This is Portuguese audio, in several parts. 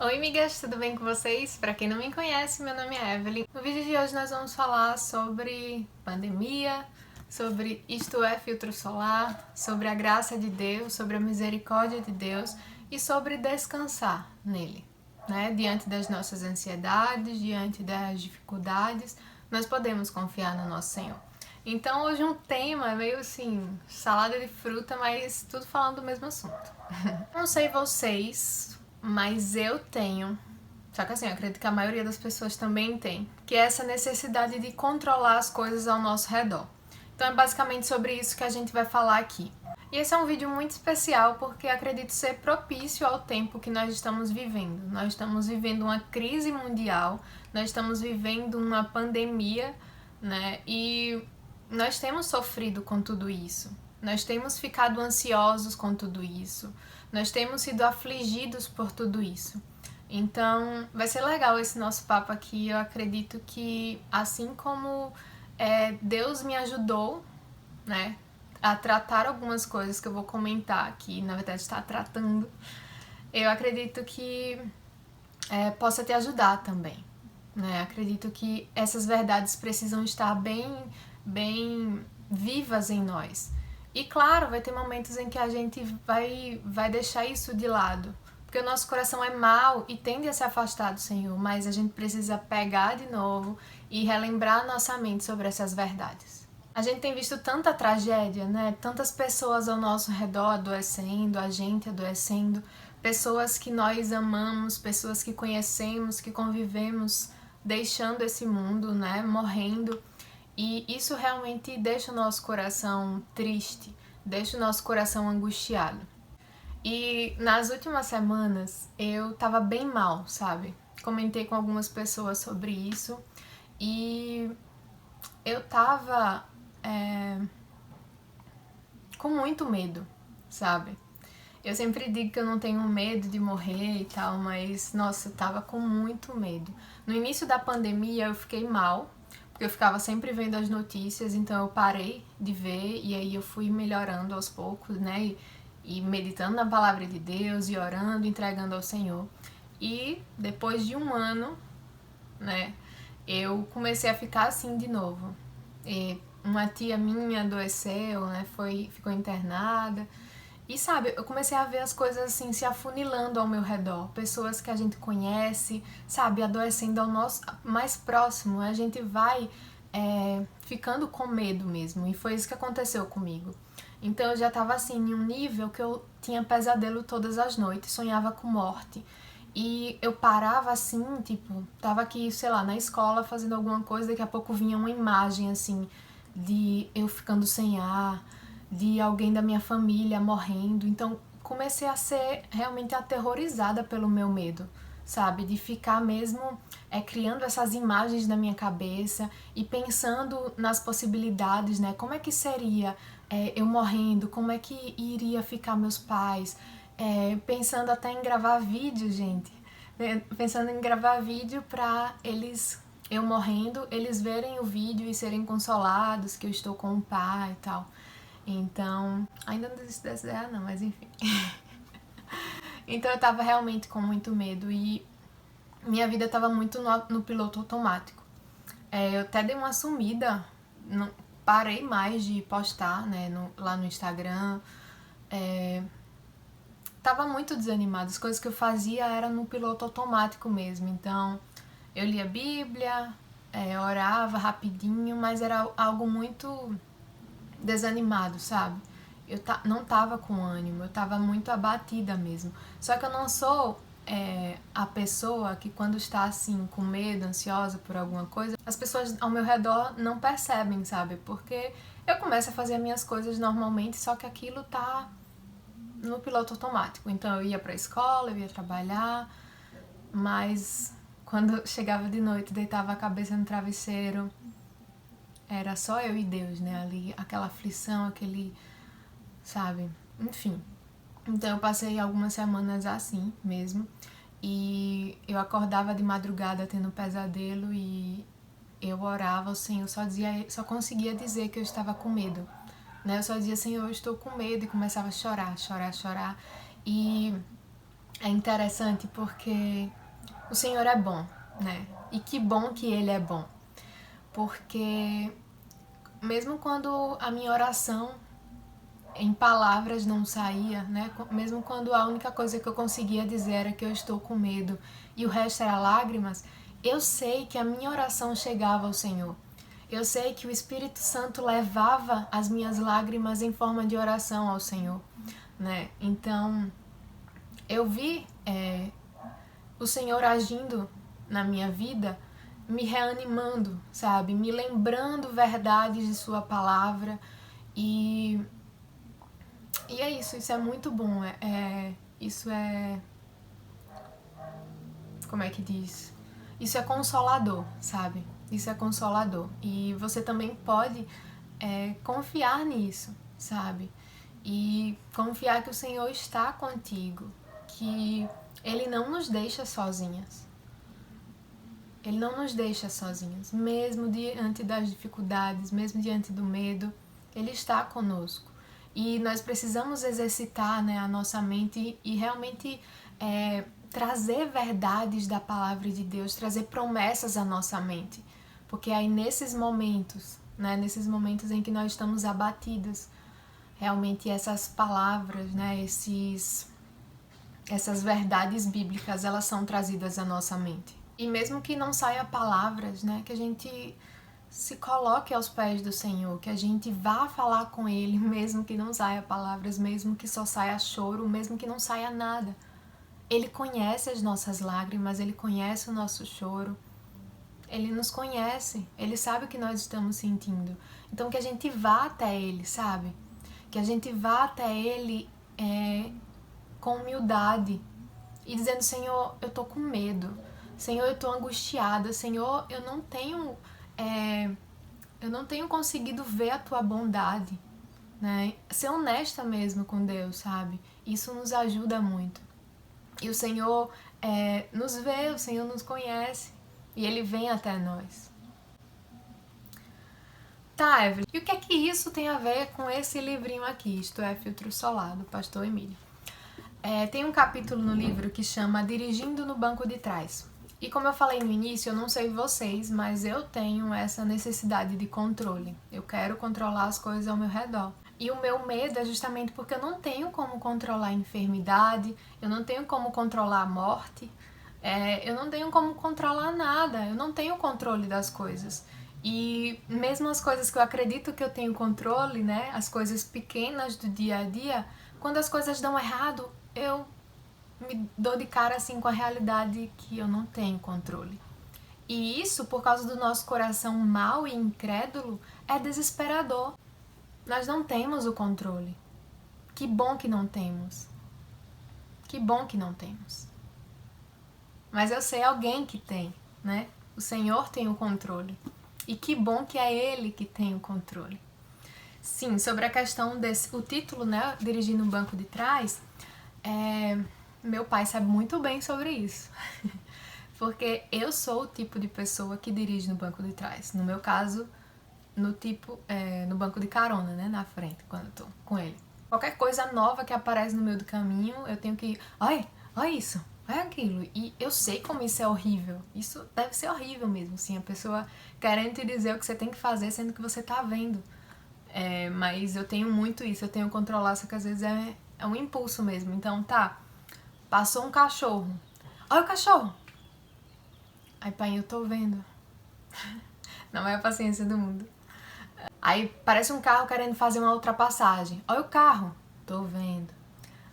Oi, amigas, tudo bem com vocês? Para quem não me conhece, meu nome é Evelyn. No vídeo de hoje nós vamos falar sobre pandemia, sobre isto é filtro solar, sobre a graça de Deus, sobre a misericórdia de Deus e sobre descansar nele, né? Diante das nossas ansiedades, diante das dificuldades, nós podemos confiar no nosso Senhor. Então hoje um tema meio assim, salada de fruta, mas tudo falando do mesmo assunto. Não sei vocês, mas eu tenho, só que assim, eu acredito que a maioria das pessoas também tem, que é essa necessidade de controlar as coisas ao nosso redor. Então é basicamente sobre isso que a gente vai falar aqui. E esse é um vídeo muito especial porque acredito ser propício ao tempo que nós estamos vivendo. Nós estamos vivendo uma crise mundial, nós estamos vivendo uma pandemia, né? E nós temos sofrido com tudo isso. Nós temos ficado ansiosos com tudo isso. Nós temos sido afligidos por tudo isso. Então, vai ser legal esse nosso papo aqui. Eu acredito que, assim como Deus me ajudou, né, a tratar algumas coisas que eu vou comentar aqui, na verdade está tratando, eu acredito que possa te ajudar também, né? Acredito que essas verdades precisam estar bem vivas em nós. E claro, vai ter momentos em que a gente vai deixar isso de lado, porque o nosso coração é mau e tende a se afastar do Senhor, mas a gente precisa pegar de novo e relembrar a nossa mente sobre essas verdades. A gente tem visto tanta tragédia, né? Tantas pessoas ao nosso redor adoecendo, a gente adoecendo, pessoas que nós amamos, pessoas que conhecemos, que convivemos, deixando esse mundo, né? Morrendo. E isso realmente deixa o nosso coração triste, deixa o nosso coração angustiado. E nas últimas semanas eu tava bem mal, sabe? Comentei com algumas pessoas sobre isso e eu tava com muito medo, sabe? Eu sempre digo que eu não tenho medo de morrer e tal, mas nossa, eu tava com muito medo. No início da pandemia eu fiquei mal, porque eu ficava sempre vendo as notícias, então eu parei de ver e aí eu fui melhorando aos poucos, né? E meditando na palavra de Deus e orando, entregando ao Senhor. E depois de um ano, né, eu comecei a ficar assim de novo. E uma tia minha adoeceu, né, ficou internada. E sabe, eu comecei a ver as coisas assim se afunilando ao meu redor. Pessoas que a gente conhece, sabe, adoecendo ao nosso mais próximo. A gente vai ficando com medo mesmo. E foi isso que aconteceu comigo. Então eu já tava assim, em um nível que eu tinha pesadelo todas as noites, sonhava com morte. E eu parava assim, tipo, tava aqui, sei lá, na escola fazendo alguma coisa, daqui a pouco vinha uma imagem assim de eu ficando sem ar, de alguém da minha família morrendo. Então comecei a ser realmente aterrorizada pelo meu medo, sabe? De ficar mesmo criando essas imagens na minha cabeça e pensando nas possibilidades, né? Como é que seria eu morrendo? Como é que iria ficar meus pais? Pensando até em gravar vídeo, gente. Pensando em gravar vídeo pra eu morrendo, eles verem o vídeo e serem consolados que eu estou com o pai e tal. Então, ainda não desisti dessa ideia não, mas enfim. Então eu tava realmente com muito medo e minha vida tava muito no piloto automático. Eu até dei uma sumida, não, parei mais de postar, né, lá no Instagram. Tava muito desanimada, as coisas que eu fazia eram no piloto automático mesmo. Então eu lia a Bíblia, orava rapidinho, mas era algo muito desanimado, sabe? Eu não tava com ânimo, eu tava muito abatida mesmo. Só que eu não sou a pessoa que quando está assim, com medo, ansiosa por alguma coisa, as pessoas ao meu redor não percebem, sabe? Porque eu começo a fazer as minhas coisas normalmente, só que aquilo tá no piloto automático. Então eu ia pra escola, eu ia trabalhar, mas quando chegava de noite, deitava a cabeça no travesseiro, era só eu e Deus, né? Ali, aquela aflição, sabe? Enfim. Então eu passei algumas semanas assim mesmo. E eu acordava de madrugada tendo um pesadelo e eu orava ao Senhor, só conseguia dizer que eu estava com medo. Né? Eu só dizia, Senhor, eu estou com medo, e começava a chorar, chorar, chorar. E É interessante porque o Senhor é bom, né? E que bom que Ele é bom. Porque mesmo quando a minha oração em palavras não saía, né? Mesmo quando a única coisa que eu conseguia dizer era que eu estou com medo e o resto era lágrimas, eu sei que a minha oração chegava ao Senhor. Eu sei que o Espírito Santo levava as minhas lágrimas em forma de oração ao Senhor, né? Então, eu vi o Senhor agindo na minha vida, me reanimando, sabe? Me lembrando verdades de Sua palavra. E é isso é muito bom. Isso é. Como é que diz? Isso é consolador, sabe? Isso é consolador. E você também pode confiar nisso, sabe? E confiar que o Senhor está contigo, que Ele não nos deixa sozinhas. Ele não nos deixa sozinhos, mesmo diante das dificuldades, mesmo diante do medo, Ele está conosco. E nós precisamos exercitar, né, a nossa mente e realmente trazer verdades da palavra de Deus, trazer promessas à nossa mente. Porque aí nesses momentos, né, nesses momentos em que nós estamos abatidos, realmente essas palavras, né, essas verdades bíblicas, elas são trazidas à nossa mente. E mesmo que não saia palavras, né, que a gente se coloque aos pés do Senhor, que a gente vá falar com Ele, mesmo que não saia palavras, mesmo que só saia choro, mesmo que não saia nada. Ele conhece as nossas lágrimas, Ele conhece o nosso choro, Ele nos conhece, Ele sabe o que nós estamos sentindo. Então que a gente vá até Ele, sabe? Que a gente vá até Ele com humildade e dizendo: Senhor, eu tô com medo, Senhor, eu tô angustiada, Senhor, eu não tenho conseguido ver a Tua bondade, né? Ser honesta mesmo com Deus, sabe? Isso nos ajuda muito. E o Senhor nos vê, o Senhor nos conhece e Ele vem até nós. Tá, Evelyn, e o que é que isso tem a ver com esse livrinho aqui, Isto é Filtro Solar, do pastor Emílio? Tem um capítulo no livro que chama Dirigindo no Banco de Trás. E como eu falei no início, eu não sei vocês, mas eu tenho essa necessidade de controle. Eu quero controlar as coisas ao meu redor. E o meu medo é justamente porque eu não tenho como controlar a enfermidade, eu não tenho como controlar a morte, eu não tenho como controlar nada, eu não tenho controle das coisas. E mesmo as coisas que eu acredito que eu tenho controle, né, as coisas pequenas do dia a dia, quando as coisas dão errado, eu me dou de cara assim com a realidade que eu não tenho controle. E isso, por causa do nosso coração mau e incrédulo, é desesperador. Nós não temos o controle. Que bom que não temos. Que bom que não temos. Mas eu sei alguém que tem, né? O Senhor tem o controle. E que bom que é Ele que tem o controle. Sim, sobre a questão o título, né? Dirigindo no banco de trás, meu pai sabe muito bem sobre isso. Porque eu sou o tipo de pessoa que dirige no banco de trás. No meu caso, no banco de carona, né? Na frente, quando eu tô com ele. Qualquer coisa nova que aparece no meio do caminho, eu tenho que... Olha isso, olha aquilo. E eu sei como isso é horrível. Isso deve ser horrível mesmo, sim. A pessoa querendo te dizer o que você tem que fazer, sendo que você tá vendo. Mas eu tenho muito isso, eu tenho que controlar, só que às vezes é um impulso mesmo. Então, passou um cachorro. Olha o cachorro! Aí, pai, eu tô vendo. Não é a paciência do mundo. Aí parece um carro querendo fazer uma ultrapassagem. Olha o carro! Tô vendo.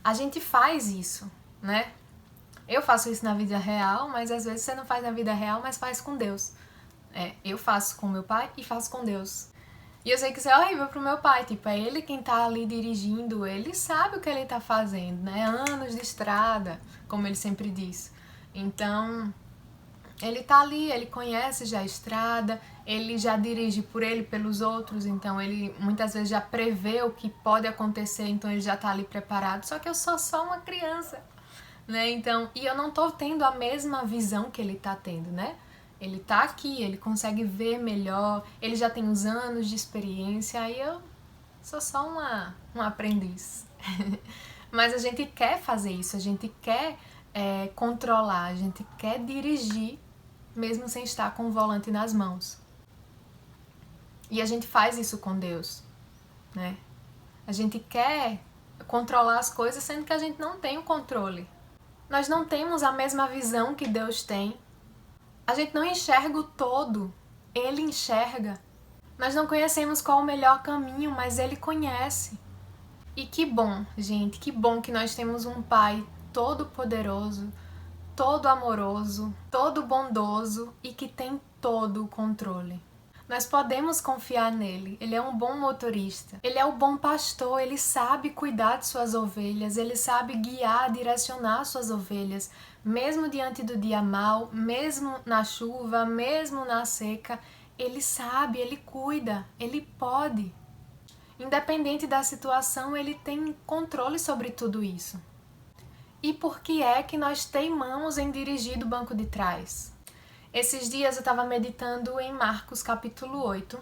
A gente faz isso, né? Eu faço isso na vida real, mas às vezes você não faz na vida real, mas faz com Deus. Eu faço com meu pai e faço com Deus. E eu sei que isso é horrível pro meu pai, tipo, é ele quem tá ali dirigindo, ele sabe o que ele tá fazendo, né? Anos de estrada, como ele sempre diz. Então, ele tá ali, ele conhece já a estrada, ele já dirige por ele, pelos outros, então ele muitas vezes já prevê o que pode acontecer, então ele já tá ali preparado. Só que eu sou só uma criança, né? Então, e eu não tô tendo a mesma visão que ele tá tendo, né? Ele tá aqui, ele consegue ver melhor, ele já tem uns anos de experiência, aí eu sou só uma aprendiz. Mas a gente quer fazer isso, a gente quer controlar, a gente quer dirigir mesmo sem estar com o volante nas mãos. E a gente faz isso com Deus, né? A gente quer controlar as coisas sendo que a gente não tem o controle. Nós não temos a mesma visão que Deus tem. A gente não enxerga o todo, Ele enxerga. Nós não conhecemos qual o melhor caminho, mas Ele conhece. E que bom, gente, que bom que nós temos um Pai todo-poderoso, todo amoroso, todo bondoso e que tem todo o controle. Nós podemos confiar nele, ele é um bom motorista, ele é o bom pastor, ele sabe cuidar de suas ovelhas, ele sabe guiar, direcionar suas ovelhas, mesmo diante do dia mau, mesmo na chuva, mesmo na seca, ele sabe, ele cuida, ele pode. Independente da situação, ele tem controle sobre tudo isso. E por que é que nós teimamos em dirigir do banco de trás? Esses dias eu estava meditando em Marcos capítulo 8.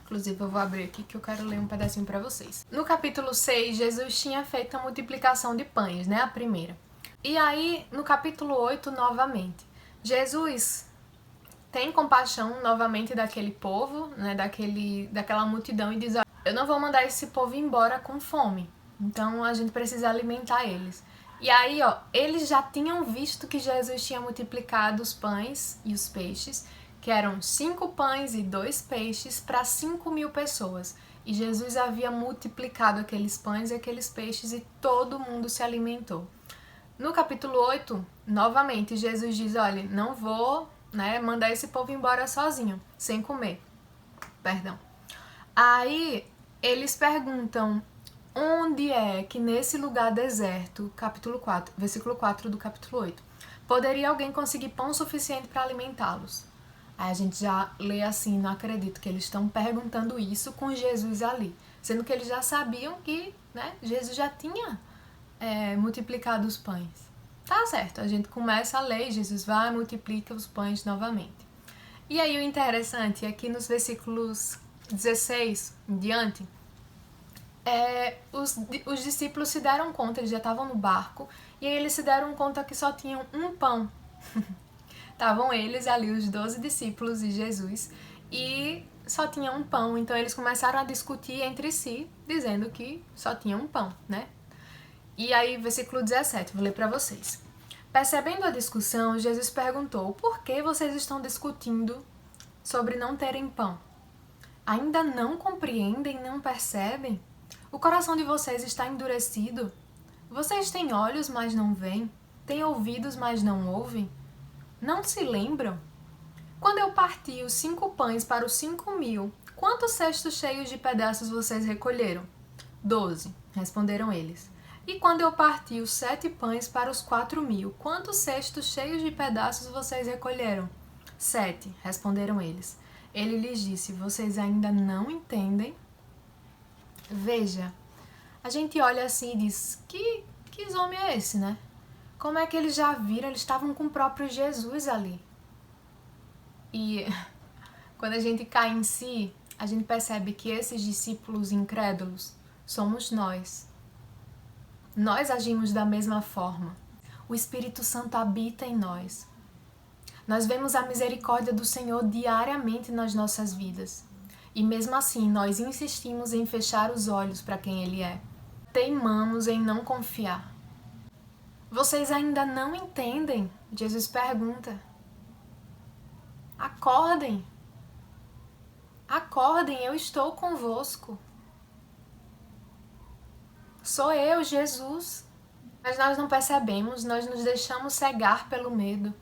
Inclusive eu vou abrir aqui que eu quero ler um pedacinho para vocês. No capítulo 6, Jesus tinha feito a multiplicação de pães, né? A primeira. E aí, no capítulo 8, novamente, Jesus tem compaixão novamente daquele povo, né? Daquela multidão e diz: eu não vou mandar esse povo embora com fome. Então a gente precisa alimentar eles. E aí, eles já tinham visto que Jesus tinha multiplicado os pães e os peixes, que eram 5 pães e 2 peixes para 5.000 pessoas. E Jesus havia multiplicado aqueles pães e aqueles peixes e todo mundo se alimentou. No capítulo 8, novamente, Jesus diz: olha, não vou, mandar esse povo embora sozinho, sem comer. Perdão. Aí, eles perguntam: onde é que nesse lugar deserto, capítulo 4, versículo 4 do capítulo 8, poderia alguém conseguir pão suficiente para alimentá-los? Aí a gente já lê assim: não acredito que eles estão perguntando isso com Jesus ali, sendo que eles já sabiam que, Jesus já tinha multiplicado os pães. Tá certo, a gente começa a ler, Jesus vai e multiplica os pães novamente. E aí o interessante é que nos versículos 16 em diante, os discípulos se deram conta, eles já estavam no barco, e aí eles se deram conta que só tinham um pão. Estavam eles ali, os 12 discípulos e Jesus, e só tinha um pão. Então eles começaram a discutir entre si, dizendo que só tinha um pão, né? E aí, versículo 17, vou ler para vocês. Percebendo a discussão, Jesus perguntou: por que vocês estão discutindo sobre não terem pão? Ainda não compreendem, não percebem? O coração de vocês está endurecido? Vocês têm olhos, mas não veem? Têm ouvidos, mas não ouvem? Não se lembram? Quando eu parti os 5 pães para os 5.000, quantos cestos cheios de pedaços vocês recolheram? 12, responderam eles. E quando eu parti os 7 pães para os 4.000, quantos cestos cheios de pedaços vocês recolheram? 7, responderam eles. Ele lhes disse: vocês ainda não entendem? Veja, a gente olha assim e diz: que homem é esse, né? Como é que eles já viram? Eles estavam com o próprio Jesus ali. E quando a gente cai em si, a gente percebe que esses discípulos incrédulos somos nós. Nós agimos da mesma forma. O Espírito Santo habita em nós. Nós vemos a misericórdia do Senhor diariamente nas nossas vidas. E mesmo assim, nós insistimos em fechar os olhos para quem Ele é. Teimamos em não confiar. Vocês ainda não entendem? Jesus pergunta. Acordem. Acordem, eu estou convosco. Sou eu, Jesus. Mas nós não percebemos, nós nos deixamos cegar pelo medo.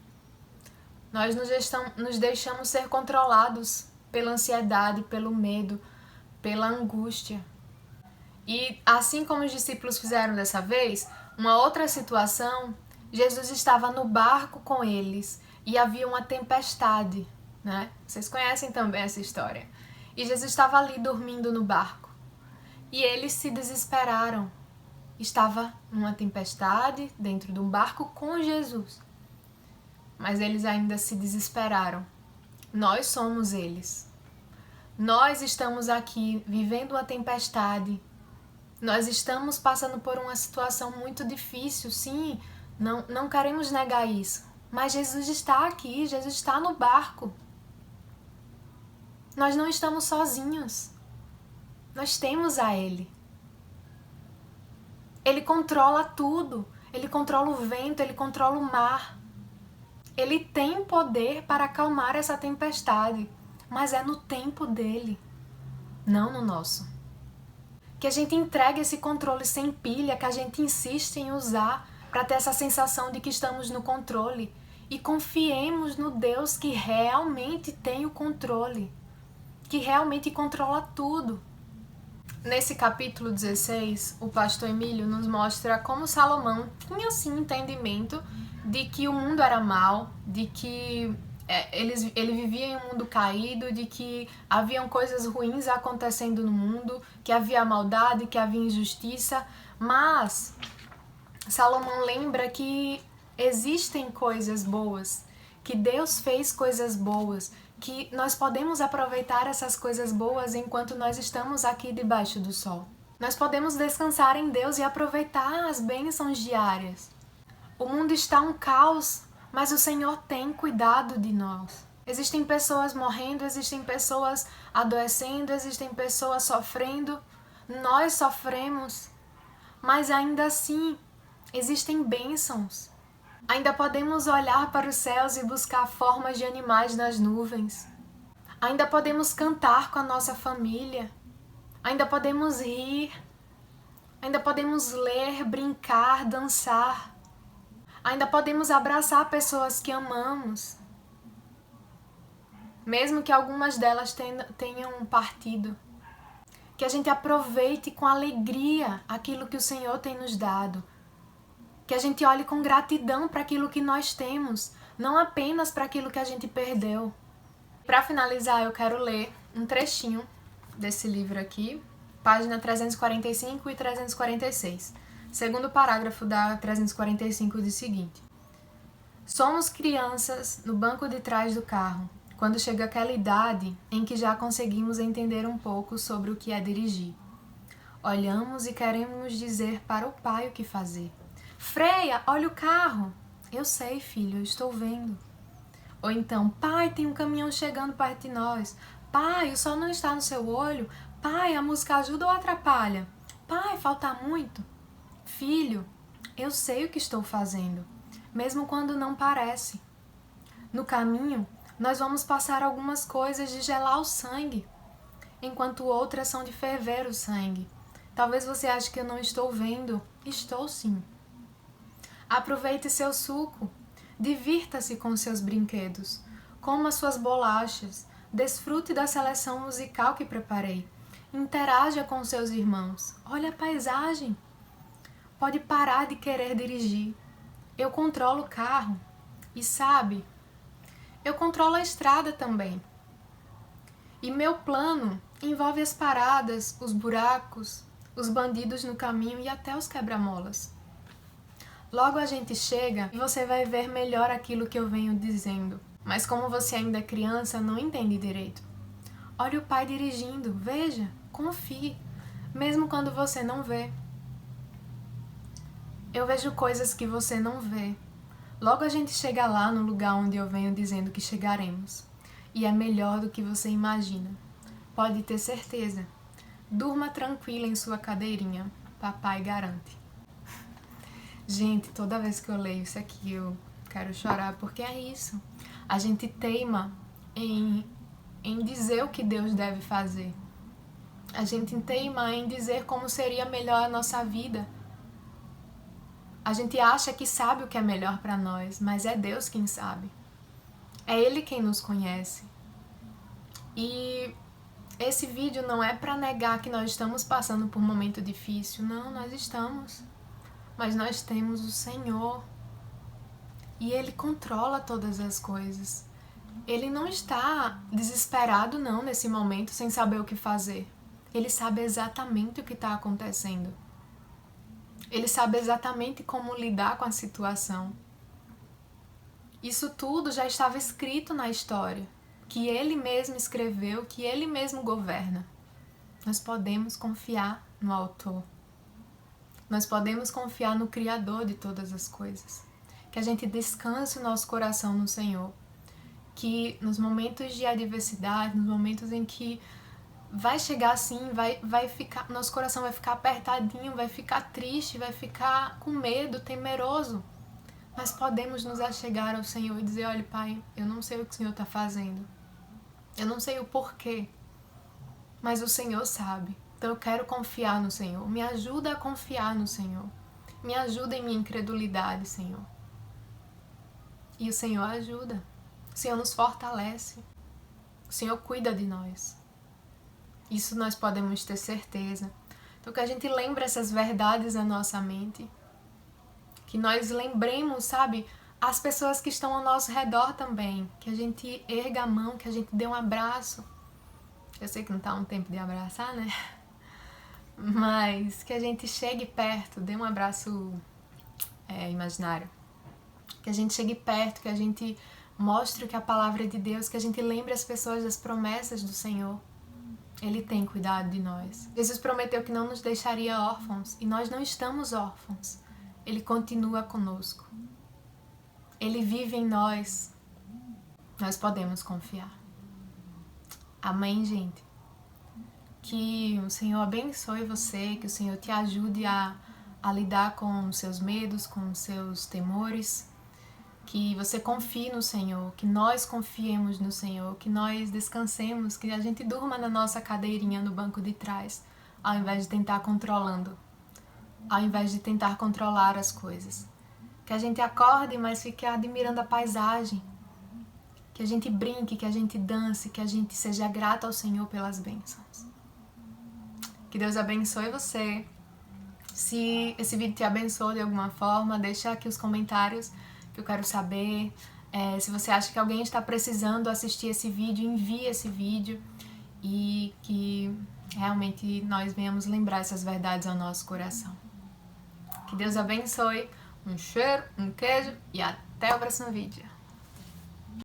Nós nos deixamos ser controlados pela ansiedade, pelo medo, pela angústia. E assim como os discípulos fizeram dessa vez, uma outra situação, Jesus estava no barco com eles e havia uma tempestade, né? Vocês conhecem também essa história. E Jesus estava ali dormindo no barco. E eles se desesperaram. Estava numa tempestade dentro de um barco com Jesus. Mas eles ainda se desesperaram. Nós somos eles. Nós estamos aqui vivendo uma tempestade. Nós estamos passando por uma situação muito difícil, sim. Não queremos negar isso. Mas Jesus está aqui, Jesus está no barco. Nós não estamos sozinhos. Nós temos a Ele. Ele controla tudo. Ele controla o vento, Ele controla o mar. Ele tem poder para acalmar essa tempestade, mas é no tempo dele, não no nosso. Que a gente entregue esse controle sem pilha, que a gente insiste em usar para ter essa sensação de que estamos no controle e confiemos no Deus que realmente tem o controle, que realmente controla tudo. Nesse capítulo 16, o pastor Emílio nos mostra como Salomão tinha sim entendimento de que o mundo era mau, de que ele vivia em um mundo caído, de que haviam coisas ruins acontecendo no mundo, que havia maldade, que havia injustiça, mas Salomão lembra que existem coisas boas, que Deus fez coisas boas, que nós podemos aproveitar essas coisas boas enquanto nós estamos aqui debaixo do sol. Nós podemos descansar em Deus e aproveitar as bênçãos diárias. O mundo está um caos, mas o Senhor tem cuidado de nós. Existem pessoas morrendo, existem pessoas adoecendo, existem pessoas sofrendo. Nós sofremos, mas ainda assim existem bênçãos. Ainda podemos olhar para os céus e buscar formas de animais nas nuvens. Ainda podemos cantar com a nossa família. Ainda podemos rir. Ainda podemos ler, brincar, dançar. Ainda podemos abraçar pessoas que amamos. Mesmo que algumas delas tenham partido. Que a gente aproveite com alegria aquilo que o Senhor tem nos dado. Que a gente olhe com gratidão para aquilo que nós temos, não apenas para aquilo que a gente perdeu. Para finalizar, eu quero ler um trechinho desse livro aqui, página 345 e 346. Segundo parágrafo da 345 diz o seguinte: somos crianças no banco de trás do carro, quando chega aquela idade em que já conseguimos entender um pouco sobre o que é dirigir. Olhamos e queremos dizer para o pai o que fazer. Freia, olha o carro. Eu sei, filho, eu estou vendo. Ou então, pai, tem um caminhão chegando perto de nós. Pai, o sol não está no seu olho. Pai, a música ajuda ou atrapalha? Pai, falta muito. Filho, eu sei o que estou fazendo, mesmo quando não parece. No caminho, nós vamos passar algumas coisas de gelar o sangue, enquanto outras são de ferver o sangue. Talvez você ache que eu não estou vendo. Estou sim. Aproveite seu suco, divirta-se com seus brinquedos, coma suas bolachas, desfrute da seleção musical que preparei, interaja com seus irmãos, olhe a paisagem. Pode parar de querer dirigir. Eu controlo o carro e sabe, eu controlo a estrada também. E meu plano envolve as paradas, os buracos, os bandidos no caminho e até os quebra-molas. Logo a gente chega e você vai ver melhor aquilo que eu venho dizendo. Mas como você ainda é criança, não entende direito. Olhe o pai dirigindo, veja, confie, mesmo quando você não vê. Eu vejo coisas que você não vê. Logo a gente chega lá no lugar onde eu venho dizendo que chegaremos. E é melhor do que você imagina. Pode ter certeza. Durma tranquila em sua cadeirinha, papai garante. Gente, toda vez que eu leio isso aqui eu quero chorar, porque é isso. A gente teima em dizer o que Deus deve fazer. A gente teima em dizer como seria melhor a nossa vida. A gente acha que sabe o que é melhor para nós, mas é Deus quem sabe. É Ele quem nos conhece. E esse vídeo não é para negar que nós estamos passando por um momento difícil. Não, nós estamos. Mas nós temos o Senhor. E Ele controla todas as coisas. Ele não está desesperado não nesse momento, sem saber o que fazer. Ele sabe exatamente o que está acontecendo. Ele sabe exatamente como lidar com a situação. Isso tudo já estava escrito na história, que Ele mesmo escreveu, que Ele mesmo governa. Nós podemos confiar no Autor. Nós podemos confiar no Criador de todas as coisas. que a gente descanse o nosso coração no Senhor. Que nos momentos de adversidade, nos momentos em que vai chegar assim, vai ficar, nosso coração vai ficar apertadinho, vai ficar triste, vai ficar com medo, temeroso. Mas podemos nos achegar ao Senhor e dizer: olha, Pai, eu não sei o que o Senhor está fazendo. Eu não sei o porquê, mas o Senhor sabe. Então eu quero confiar no Senhor. Me ajuda a confiar no Senhor. Me ajuda em minha incredulidade, Senhor. E o Senhor ajuda. O Senhor nos fortalece. O Senhor cuida de nós. Isso nós podemos ter certeza. Então que a gente lembre essas verdades na nossa mente. Que nós lembremos, sabe, as pessoas que estão ao nosso redor também. Que a gente erga a mão, que a gente dê um abraço. Eu sei que não tá um tempo de abraçar, né? Mas que a gente chegue perto, dê um abraço imaginário. Que a gente chegue perto, que a gente mostre que a palavra é de Deus, que a gente lembre as pessoas das promessas do Senhor. Ele tem cuidado de nós. Jesus prometeu que não nos deixaria órfãos, e nós não estamos órfãos. Ele continua conosco. Ele vive em nós. Nós podemos confiar. Amém, gente? Que o Senhor abençoe você, que o Senhor te ajude a lidar com os seus medos, com os seus temores. Que você confie no Senhor, que nós confiemos no Senhor, que nós descansemos, que a gente durma na nossa cadeirinha no banco de trás, ao invés de tentar controlando, ao invés de tentar controlar as coisas. Que a gente acorde, mas fique admirando a paisagem. Que a gente brinque, que a gente dance, que a gente seja grato ao Senhor pelas bênçãos. Que Deus abençoe você. Se esse vídeo te abençoou de alguma forma, deixa aqui os comentários que eu quero saber. Se você acha que alguém está precisando assistir esse vídeo, envie esse vídeo. E que realmente nós venhamos lembrar essas verdades ao nosso coração. Que Deus abençoe. Um cheiro, um queijo e até o próximo vídeo.